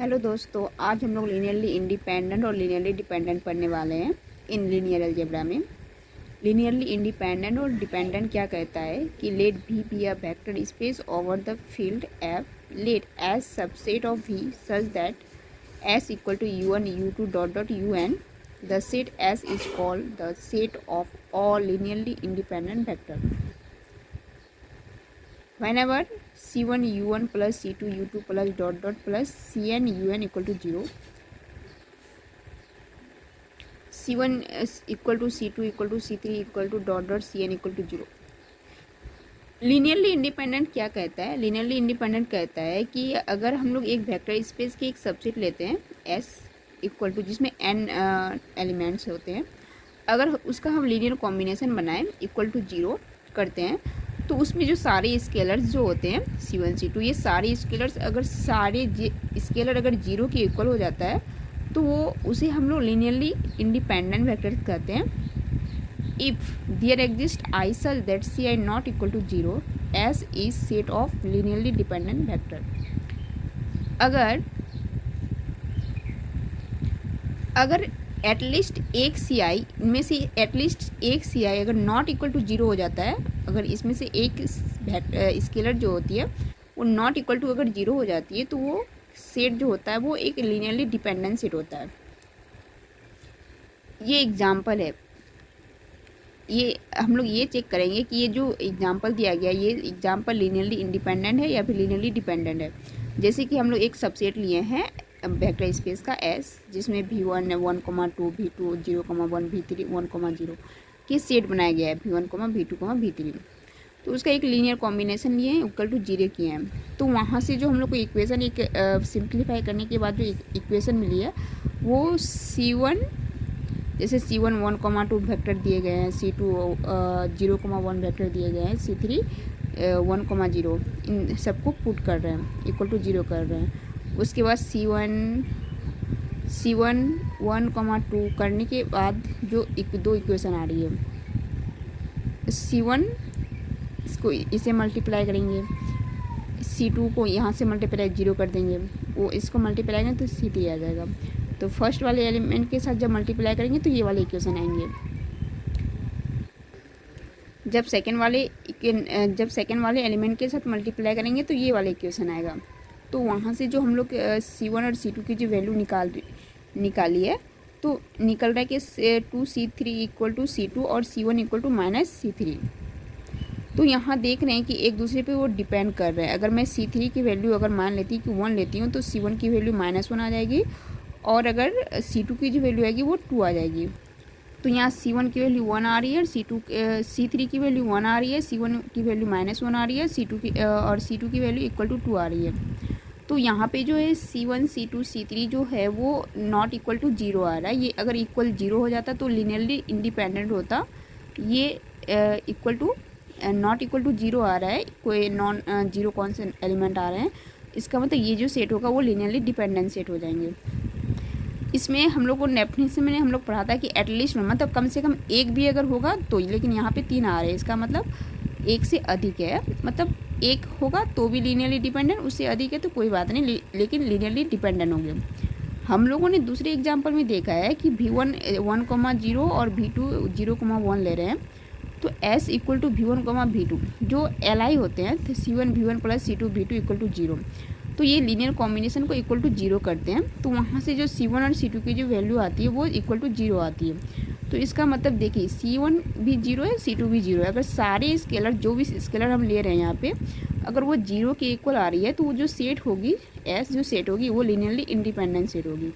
Hello दोस्तों, आज हम लोग लीनियरली इंडिपेंडेंट और लीनियरली डिपेंडेंट पढ़ने वाले हैं इन लीनियर अलजेब्रा में। लीनियरली इंडिपेंडेंट और डिपेंडेंट क्या कहता है कि let V be a vector space over the field F, let S subset of V such that S equal to u1 u2 dot dot un, the set S is called the set of all linearly independent vector whenever c1 u1 plus c2 u2 plus dot dot plus cn un equal to 0, c1 is equal to c2 equal to c3 equal to dot dot cn equal to 0। Linearly independent क्या कहता है? Linearly independent कहता है कि अगर हम लोग एक वेक्टर स्पेस की एक सबसेट लेते हैं S इक्वल टू, जिसमें n एलिमेंट्स होते हैं, अगर उसका हम लीनियर कॉम्बिनेशन बनाएं इक्वल टू 0 करते हैं तो उसमें जो सारे स्केलर्स जो होते हैं c1 c2, ये सारे स्केलर्स अगर सारे स्केलर अगर 0 के इक्वल हो जाता है तो वो उसे हम लोग लीनियरली इंडिपेंडेंट वेक्टर कहते हैं। If there exist i such that c i not equal to 0, S is set of linearly dependent vector. अगर एटलीस्ट एक सी आई में से एटलीस्ट एक सी आई अगर नॉट इक्वल टू 0 हो जाता है, अगर इसमें से एक स्केलर जो होती है वो नॉट इक्वल टू अगर 0 हो जाती है तो वो सेट जो होता है वो एक लीनियरली डिपेंडेंट सेट होता है। ये एग्जाम्पल है, ये हम लोग ये चेक करेंगे कि ये जो एग्जाम्पल दिया गया ये एग्जाम्पल लीनियरली इंडिपेंडेंट है या फिर लीनियरली डिपेंडेंट है। जैसे कि हम लोग एक सबसेट लिए हैं वेक्टर स्पेस का S, जिसमें v1 1, 2 v2 0, 1 v3 1, 0 की सेट बनाया गया है v1, v2, v3। तो उसका एक लीनियर कॉम्बिनेशन लिए हैं इक्वल टू 0 किए हैं। तो वहाँ से जो हम लोग को इक्वेशन एक सिंप्लीफाई करने के बाद जो इक्वेशन मिली है वो c1, जैसे c1 1, 2 वेक्टर दिए गए हैं, c2 0, 1 वेक्टर दिए गए हैं, c3 1, 0, इन सबको पुट कर रहे हैं इक्वल टू 0 कर रहे हैं। उसके बाद c1 1, 2 करने के बाद जो दो इक्वेशन आ रही है, c1 इसको इसे मल्टीप्लाई करेंगे, c2 को यहाँ से मल्टीप्लाई 0 कर देंगे, वो इसको मल्टीप्लाई करेंगे तो c3 आ जाएगा। तो फर्स्ट वाले एलिमेंट के साथ जब मल्टीप्लाई करेंगे तो ये वाले इक्वेशन आएंगे। जब सेकेंड वाले एलिमेंट के साथ मल्टीप्लाई करेंगे तो ये वाला इक्वेशन आएगा। तो वहाँ से जो हम लोग c1 और c2 की जो वैल्यू निकाली है तो निकल रहा है कि 2c3 इक्वल टू c2 और c1 इक्वल टू -c3। तो यहाँ देख रहे हैं कि एक दूसरे पे वो डिपेंड कर रहे हैं। अगर मैं c3 की वैल्यू अगर मान लेती कि 1 लेती हूँ तो c1 की वैल्यू -1 आ जाएगी, और अगर c2 की जो वैल्यू आएगी वो 2 आ जाएगी। तो यहाँ c1 की वैल्यू 1 आ रही है, c3 की वैल्यू 1 आ रही है, c1 की वैल्यू -1 आ रही है, c2 की वैल्यू इक्वल टू 2 आ रही है। तो यहाँ पे जो है c1 c2 c3 जो है वो नॉट इक्वल टू 0 आ रहा है। ये अगर इक्वल 0 हो जाता तो लीनियरली इंडिपेंडेंट होता। ये equal to not equal to 0 आ रहा है, कोई नॉन 0 कौन से एलिमेंट आ रहे हैं, इसका मतलब ये जो सेट होगा वो लीनियरली डिपेंडेंट सेट हो जाएंगे। इसमें हम लोग को डेफिनेशन में हम लोग पढ़ा था कि एटलीस्ट मतलब कम से कम एक भी अगर होगा तो, लेकिन यहाँ पे 3 आ रहे हैं, इसका मतलब एक से अधिक है, मतलब एक होगा तो भी लीनियरली डिपेंडेंट, उससे अधिक है तो कोई बात नहीं, लेकिन लीनियरली डिपेंडेंट होंगे। हम लोगों ने दूसरे एग्जांपल में देखा है कि v1 1, 0 और v2 0, 1 ले रहे हैं, तो s equal to v1, v2 जो li होते हैं तो c1 v1 plus c2 v2 equal to 0। तो ये लीनियर कॉम्बिनेशन को इक्वल टू 0 करते हैं, तो वहाँ से जो c1 और c2 की जो वैल्यू आती है वो इक्वल टू 0 आती है। तो इसका मतलब देखिए c1 भी 0 है, c2 भी 0 है। अगर सारे स्केलर जो भी स्केलर हम ले रहे हैं यहाँ पे अगर वो 0 के इक्वल आ रही है तो वो जो सेट होगी, S जो सेट होगी वो लीनियरली इंडिपेंडेंट सेट होगी।